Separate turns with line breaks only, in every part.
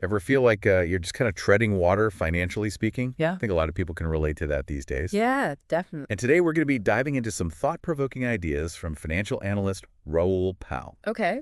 Ever feel like you're just kind of treading water, financially speaking? I
Yeah.
think a lot of people can relate to that these days.
Yeah, definitely.
And today we're going to be diving into some thought-provoking ideas from financial analyst Raoul Pal.
Okay.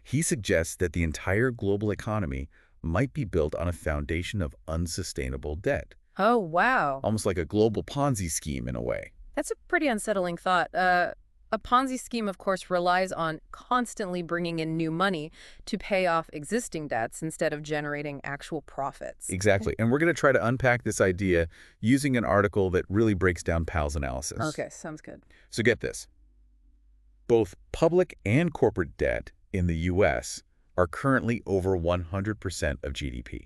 He suggests that the entire global economy might be built on a foundation of unsustainable debt,
Oh, wow.
almost like a global Ponzi scheme in a way.
That's a pretty unsettling thought. A Ponzi scheme, of course, relies on constantly bringing in new money to pay off existing debts instead of generating actual profits.
Exactly. And we're going to try to unpack this idea using an article that really breaks down Pal's analysis.
Okay, sounds good.
So get this. Both public and corporate debt in the U.S. are currently over 100% of GDP.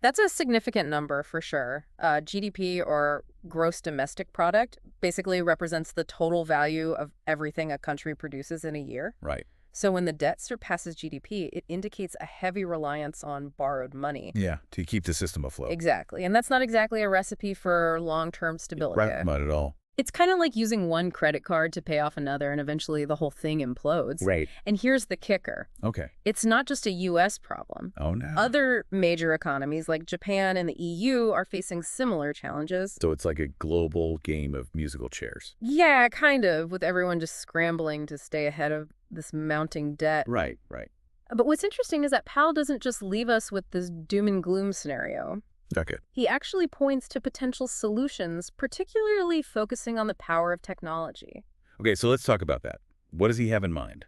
That's a significant number for sure. GDP, or gross domestic product, basically represents the total value of everything a country produces in a year.
Right.
So when the debt surpasses GDP, it indicates a heavy reliance on borrowed money.
Yeah, to keep the system afloat.
Exactly. And that's not exactly a recipe for long-term stability.
Right, not at all.
It's kind of like using one credit card to pay off another, and eventually the whole thing implodes.
Right.
And here's the kicker.
Okay.
It's not just a U.S. problem.
Oh, no.
Other major economies like Japan and the EU are facing similar challenges.
So it's like a global game of musical chairs.
Yeah, kind of, with everyone just scrambling to stay ahead of this mounting debt.
Right, right.
But what's interesting is that Powell doesn't just leave us with this doom and gloom scenario.
Okay.
He actually points to potential solutions, particularly focusing on the power of technology.
Okay, so let's talk about that. What does he have in mind?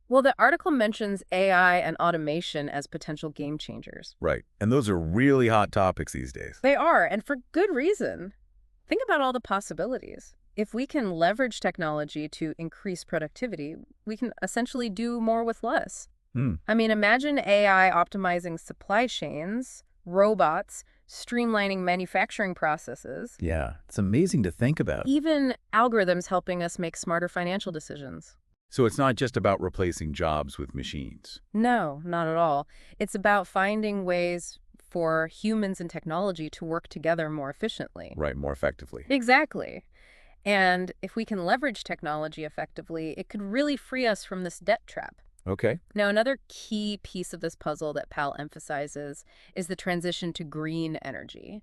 Well, the article mentions AI and automation as potential game changers.
Right. And those are really hot topics these days.
They are, and for good reason. Think about all the possibilities. If we can leverage technology to increase productivity, we can essentially do more with less. I mean, imagine AI optimizing supply chains, robots, streamlining manufacturing processes.
Yeah, it's amazing to think about.
Even algorithms helping us make smarter financial decisions.
So it's not just about replacing jobs with machines.
No, not at all. It's about finding ways for humans and technology to work together more efficiently.
Right, more effectively.
Exactly. And if we can leverage technology effectively, it could really free us from this debt trap.
Okay.
Now, another key piece of this puzzle that Pal emphasizes is the transition to green energy.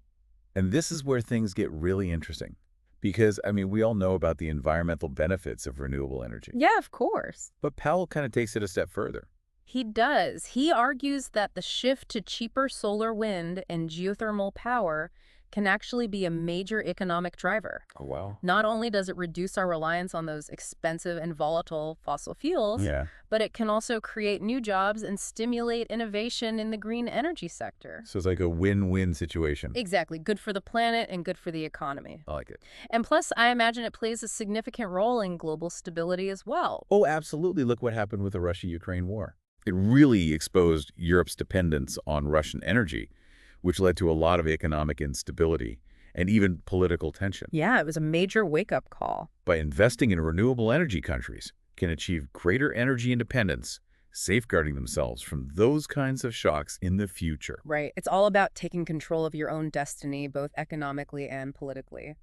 And this is where things get really interesting. Because, I mean, we all know about the environmental benefits of renewable energy.
Yeah, of course.
But Powell kind of takes it a step further.
He does. He argues that the shift to cheaper solar, wind, and geothermal power can actually be a major economic driver.
Oh, wow.
Not only does it reduce our reliance on those expensive and volatile fossil fuels,
Yeah.
but it can also create new jobs and stimulate innovation in the green energy sector.
So it's like a win-win situation.
Exactly. Good for the planet and good for the economy.
I like it.
And plus, I imagine it plays a significant role in global stability as well.
Oh, absolutely. Look what happened with the Russia-Ukraine war. It really exposed Europe's dependence on Russian energy, which led to a lot of economic instability and even political tension.
Yeah, it was a major wake-up call.
By investing in renewable energy, countries can achieve greater energy independence, safeguarding themselves from those kinds of shocks in the future.
Right. It's all about taking control of your own destiny, both economically and politically.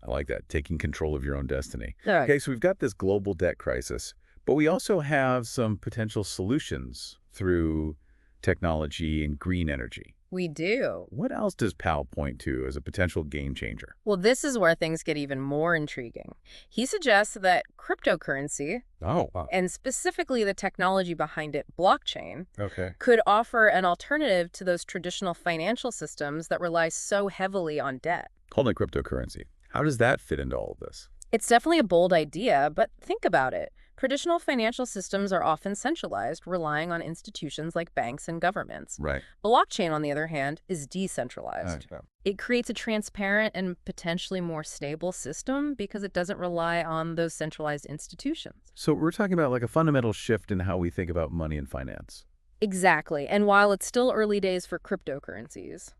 I like that, taking control of your own destiny.
All right.
Okay, so we've got this global debt crisis, but we also have some potential solutions through technology and green energy.
We do.
What else does Powell point to as a potential game changer?
Well, this is where things get even more intriguing. He suggests that cryptocurrency,
Oh, wow.
and specifically the technology behind it, blockchain,
Okay.
could offer an alternative to those traditional financial systems that rely so heavily on debt.
Called it cryptocurrency. How does that fit into all of this?
It's definitely a bold idea, but think about it. Traditional financial systems are often centralized, relying on institutions like banks and governments.
Right.
Blockchain, on the other hand, is decentralized. It creates a transparent and potentially more stable system because it doesn't rely on those centralized institutions.
So we're talking about like a fundamental shift in how we think about money and finance.
Exactly. And while it's still early days for cryptocurrencies,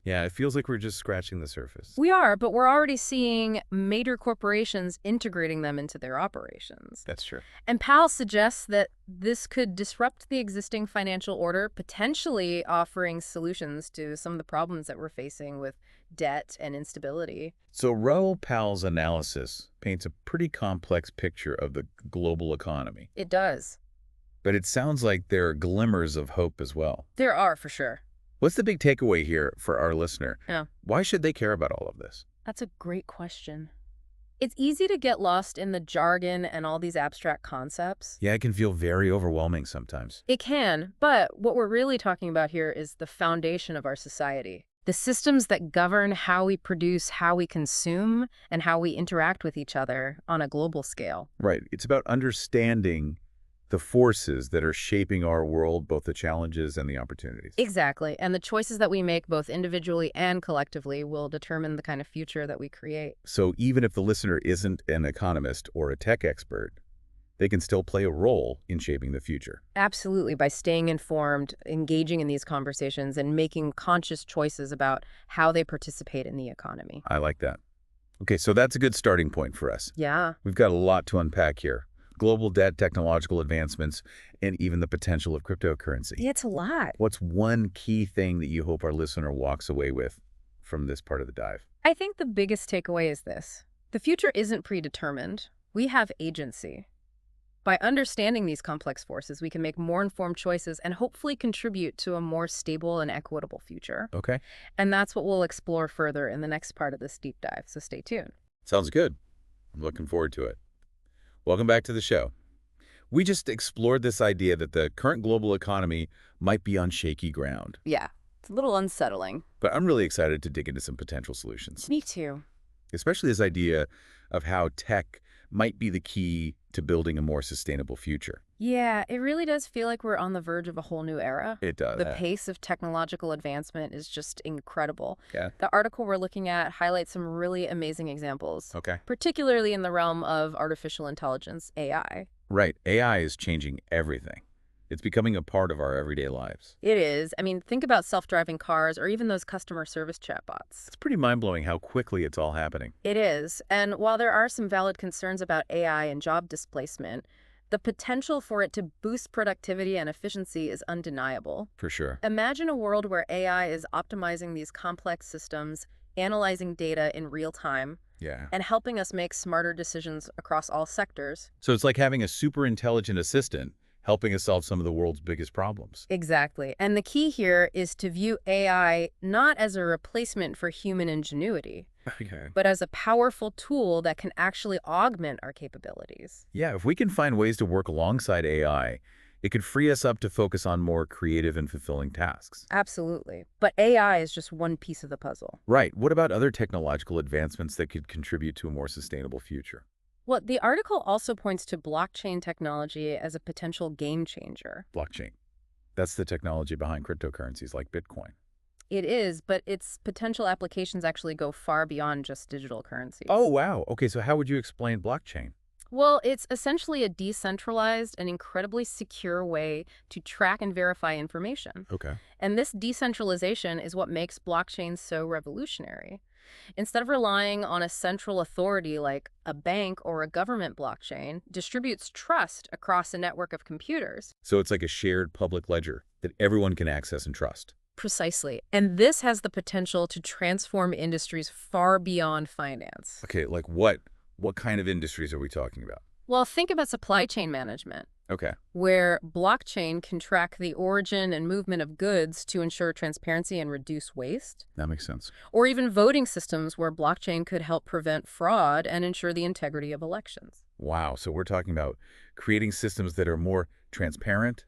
Yeah, it feels like we're just scratching the surface.
we are, but we're already seeing major corporations integrating them into their operations.
That's true.
And Powell suggests that this could disrupt the existing financial order, potentially offering solutions to some of the problems that we're facing with debt and instability.
So Raoul Pal's analysis paints a pretty complex picture of the global economy.
It does.
But it sounds like there are glimmers of hope as well.
There are, for sure.
What's the big takeaway here for our listener?
Yeah.
Why should they care about all of this?
That's a great question. It's easy to get lost in the jargon and all these abstract concepts.
Yeah, it can feel very overwhelming sometimes.
It can, but what we're really talking about here is the foundation of our society. The systems that govern how we produce, how we consume, and how we interact with each other on a global scale.
Right. It's about understanding the forces that are shaping our world, both the challenges and the opportunities.
Exactly. And the choices that we make both individually and collectively will determine the kind of future that we create.
So even if the listener isn't an economist or a tech expert, they can still play a role in shaping the future.
Absolutely. By staying informed, engaging in these conversations, and making conscious choices about how they participate in the economy.
I like that. Okay, so that's a good starting point for us.
Yeah.
We've got a lot to unpack here. Global debt, technological advancements, and even the potential of cryptocurrency.
Yeah, it's a lot.
What's one key thing that you hope our listener walks away with from this part of the dive?
I think the biggest takeaway is this. The future isn't predetermined. We have agency. By understanding these complex forces, we can make more informed choices and hopefully contribute to a more stable and equitable future.
Okay.
And that's what we'll explore further in the next part of this deep dive, so stay tuned.
Sounds good. I'm looking forward to it. Welcome back to the show. We just explored this idea that the current global economy might be on shaky ground.
Yeah, it's a little unsettling.
But I'm really excited to dig into some potential solutions,
Me too.
especially this idea of how tech might be the key to building a more sustainable future.
Yeah, it really does feel like we're on the verge of a whole new era.
It does.
The pace of technological advancement is just incredible.
Yeah.
The article we're looking at highlights some really amazing examples,
Okay.
particularly in the realm of artificial intelligence, AI.
Right. AI is changing everything. It's becoming a part of our everyday lives.
It is. I mean, think about self-driving cars or even those customer service chatbots.
It's pretty mind-blowing how quickly it's all happening.
It is. And while there are some valid concerns about AI and job displacement, the potential for it to boost productivity and efficiency is undeniable.
For sure.
Imagine a world where AI is optimizing these complex systems, analyzing data in real time,
Yeah.
and helping us make smarter decisions across all sectors.
So it's like having a super intelligent assistant helping us solve some of the world's biggest problems.
Exactly. And the key here is to view AI not as a replacement for human ingenuity,
Okay.
but as a powerful tool that can actually augment our capabilities.
Yeah, if we can find ways to work alongside AI, it could free us up to focus on more creative and fulfilling tasks.
Absolutely. But AI is just one piece of the puzzle.
Right. What about other technological advancements that could contribute to a more sustainable future?
Well, the article also points to blockchain technology as a potential game changer.
Blockchain. That's the technology behind cryptocurrencies like Bitcoin.
It is, but its potential applications actually go far beyond just digital currencies.
Oh, wow. Okay, so how would you explain blockchain?
Well, it's essentially a decentralized and incredibly secure way to track and verify information.
Okay.
And this decentralization is what makes blockchain so revolutionary. Instead of relying on a central authority like a bank or a government, blockchain distributes trust across a network of computers.
So it's like a shared public ledger that everyone can access and trust.
Precisely. And this has the potential to transform industries far beyond finance.
Okay, like what? What kind of industries are we talking about?
Well, think about supply chain management,
Okay.
where blockchain can track the origin and movement of goods to ensure transparency and reduce waste.
That makes sense.
Or even voting systems where blockchain could help prevent fraud and ensure the integrity of elections.
Wow, so we're talking about creating systems that are more transparent,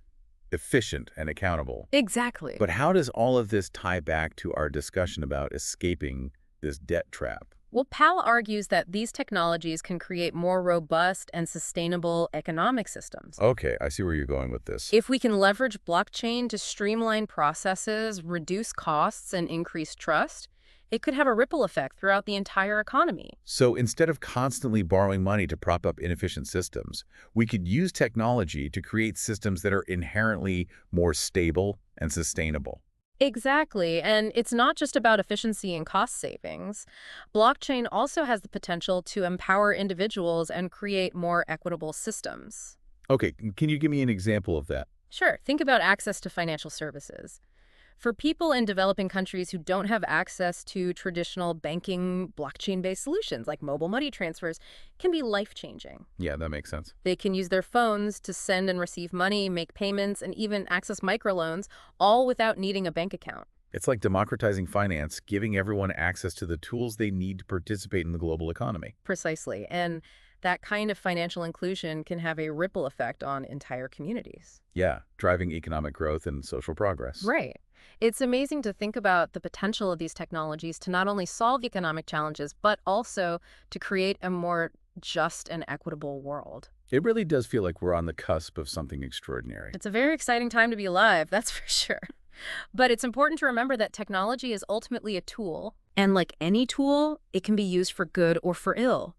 efficient, and accountable.
Exactly.
But how does all of this tie back to our discussion about escaping this debt trap?
Well, Pal argues that these technologies can create more robust and sustainable economic systems.
Okay, I see where you're going with this.
If we can leverage blockchain to streamline processes, reduce costs, and increase trust, it could have a ripple effect throughout the entire economy.
So instead of constantly borrowing money to prop up inefficient systems, we could use technology to create systems that are inherently more stable and sustainable.
Exactly. And it's not just about efficiency and cost savings. Blockchain also has the potential to empower individuals and create more equitable systems.
Okay, can you give me an example of that?
Sure, think about access to financial services. For people in developing countries who don't have access to traditional banking blockchain-based solutions like mobile money transfers, can be life-changing.
Yeah, that makes sense.
They can use their phones to send and receive money, make payments, and even access microloans, all without needing a bank account.
It's like democratizing finance, giving everyone access to the tools they need to participate in the global economy.
Precisely. And that kind of financial inclusion can have a ripple effect on entire communities.
Yeah, driving economic growth and social progress.
Right. It's amazing to think about the potential of these technologies to not only solve economic challenges, but also to create a more just and equitable world.
It really does feel like we're on the cusp of something extraordinary.
It's a very exciting time to be alive, that's for sure. But it's important to remember that technology is ultimately a tool, and like any tool, it can be used for good or for ill.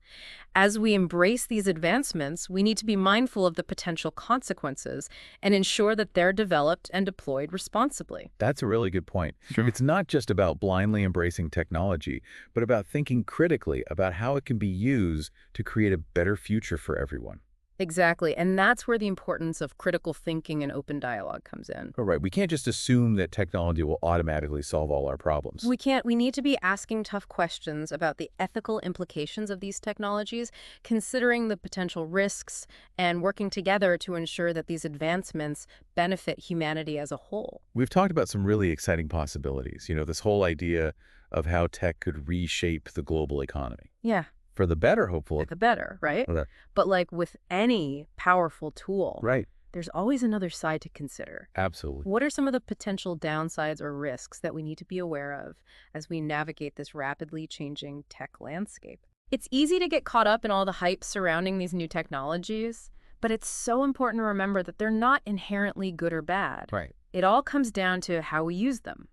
As we embrace these advancements, we need to be mindful of the potential consequences and ensure that they're developed and deployed responsibly.
That's a really good point. Sure. It's not just about blindly embracing technology, but about thinking critically about how it can be used to create a better future for everyone.
Exactly, and that's where the importance of critical thinking and open dialogue comes in.
All right, we can't just assume that technology will automatically solve all our problems.
We can't. We need to be asking tough questions about the ethical implications of these technologies, considering the potential risks, and working together to ensure that these advancements benefit humanity as a whole.
We've talked about some really exciting possibilities. This whole idea of how tech could reshape the global economy.
Yeah.
For the better, hopefully.
The better, right?
Okay.
But like with any powerful tool,
Right.
there's always another side to consider.
Absolutely.
What are some of the potential downsides or risks that we need to be aware of as we navigate this rapidly changing tech landscape? It's easy to get caught up in all the hype surrounding these new technologies, but it's so important to remember that they're not inherently good or bad.
Right.
It all comes down to how we use them.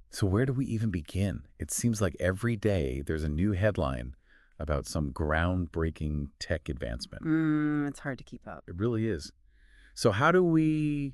So where do we even begin? It seems like every day there's a new headline about some groundbreaking tech advancement.
It's hard to keep up.
It really is. So how do we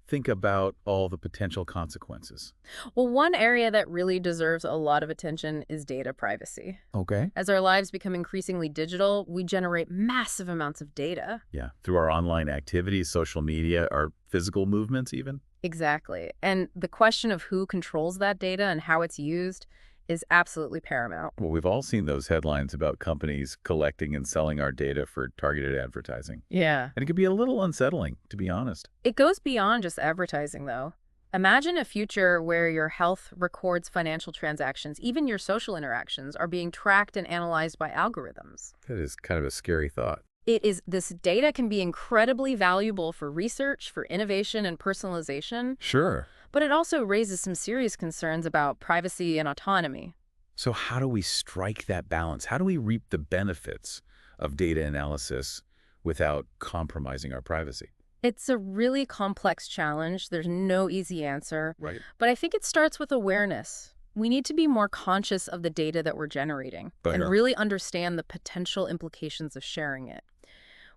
think about all the potential consequences?
Well, one area that really deserves a lot of attention is data privacy.
Okay.
As our lives become increasingly digital, we generate massive amounts of data.
Yeah, through our online activities, social media, our physical movements even.
Exactly. And the question of who controls that data and how it's used is absolutely paramount.
Well, we've all seen those headlines about companies collecting and selling our data for targeted advertising.
Yeah.
And it can be a little unsettling, to be honest.
It goes beyond just advertising, though. Imagine a future where your health records financial transactions, even your social interactions, are being tracked and analyzed by algorithms.
That is kind of a scary thought.
This data can be incredibly valuable for research, for innovation, and personalization.
Sure.
But it also raises some serious concerns about privacy and autonomy.
So how do we strike that balance? How do we reap the benefits of data analysis without compromising our privacy?
It's a really complex challenge. There's no easy answer.
Right.
But I think it starts with awareness. We need to be more conscious of the data that we're generating and really understand the potential implications of sharing it.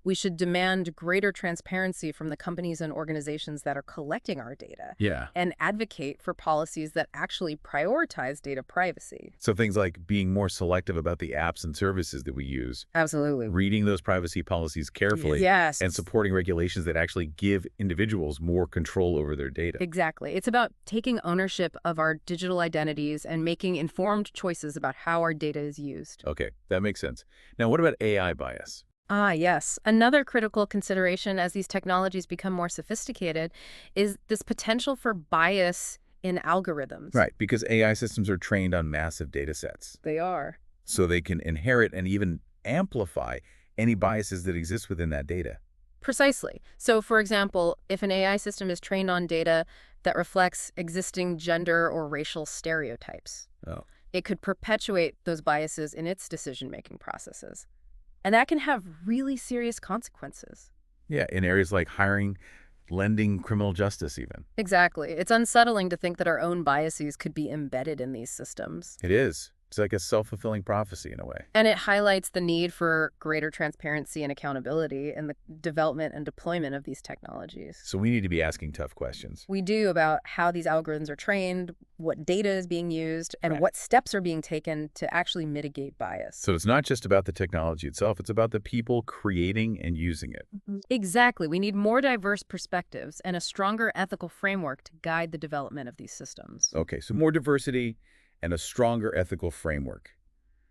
We should demand greater transparency from the companies and organizations that are collecting our data.
Yeah.
And advocate for policies that actually prioritize data privacy.
So things like being more selective about the apps and services that we use.
Absolutely.
Reading those privacy policies carefully.
Yes.
And supporting regulations that actually give individuals more control over their data.
Exactly. It's about taking ownership of our digital identities and making informed choices about how our data is used.
Okay, that makes sense. Now, what about AI bias?
Ah, yes. Another critical consideration as these technologies become more sophisticated is this potential for bias in algorithms.
Right, because AI systems are trained on massive data sets.
They are.
So they can inherit and even amplify any biases that exist within that data.
Precisely. So, for example, if an AI system is trained on data that reflects existing gender or racial stereotypes, it could perpetuate those biases in its decision-making processes. And that can have really serious consequences.
Yeah, in areas like hiring, lending, criminal justice even.
Exactly. It's unsettling to think that our own biases could be embedded in these systems.
It is. It's like a self-fulfilling prophecy in a way.
And it highlights the need for greater transparency and accountability in the development and deployment of these technologies.
So we need to be asking tough questions.
We do about how these algorithms are trained, what data is being used, and
Right.
what steps are being taken to actually mitigate bias.
So it's not just about the technology itself, it's about the people creating and using it.
Exactly. We need more diverse perspectives and a stronger ethical framework to guide the development of these systems.
Okay, so more diversity and a stronger ethical framework.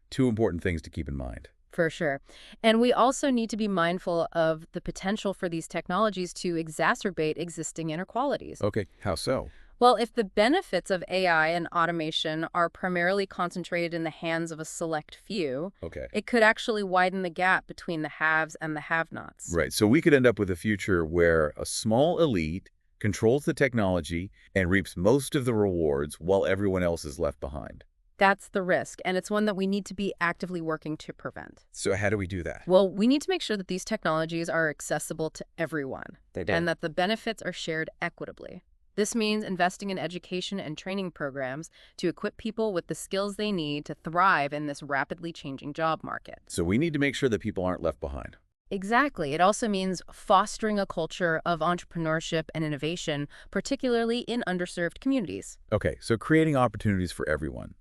Two important things to keep in mind.
For sure. And we also need to be mindful of the potential for these technologies to exacerbate existing inequalities.
Okay, how so?
Well, if the benefits of AI and automation are primarily concentrated in the hands of a select few,
Okay.
it could actually widen the gap between the haves and the have-nots.
Right, so we could end up with a future where a small elite controls the technology and reaps most of the rewards while everyone else is left behind.
That's the risk, and it's one that we need to be actively working to prevent.
So how do we do that?
Well, we need to make sure that these technologies are accessible to everyone
They do.
and that the benefits are shared equitably. This means investing in education and training programs to equip people with the skills they need to thrive in this rapidly changing job market.
So we need to make sure that people aren't left behind.
Exactly. It also means fostering a culture of entrepreneurship and innovation, particularly in underserved communities.
Okay, so creating opportunities for everyone.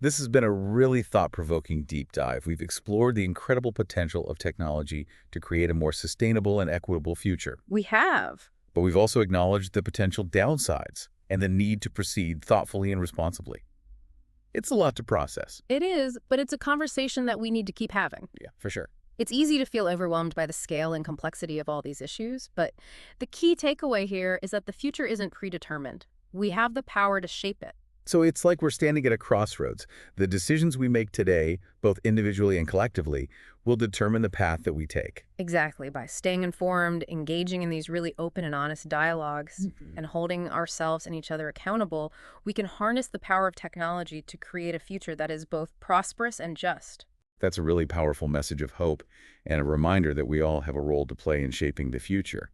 This has been a really thought-provoking deep dive. We've explored the incredible potential of technology to create a more sustainable and equitable future.
We have.
But we've also acknowledged the potential downsides and the need to proceed thoughtfully and responsibly. It's a lot to process.
It is, but it's a conversation that we need to keep having.
Yeah, for sure.
It's easy to feel overwhelmed by the scale and complexity of all these issues, but the key takeaway here is that the future isn't predetermined. We have the power to shape it.
So it's like we're standing at a crossroads. The decisions we make today, both individually and collectively, will determine the path that we take.
Exactly. By staying informed, engaging in these really open and honest dialogues, and holding ourselves and each other accountable, we can harness the power of technology to create a future that is both prosperous and just.
That's a really powerful message of hope and a reminder that we all have a role to play in shaping the future.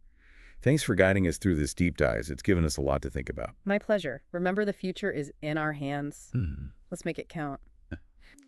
Thanks for guiding us through this deep dive. It's given us a lot to think about.
My pleasure. Remember, the future is in our hands. Let's make it count.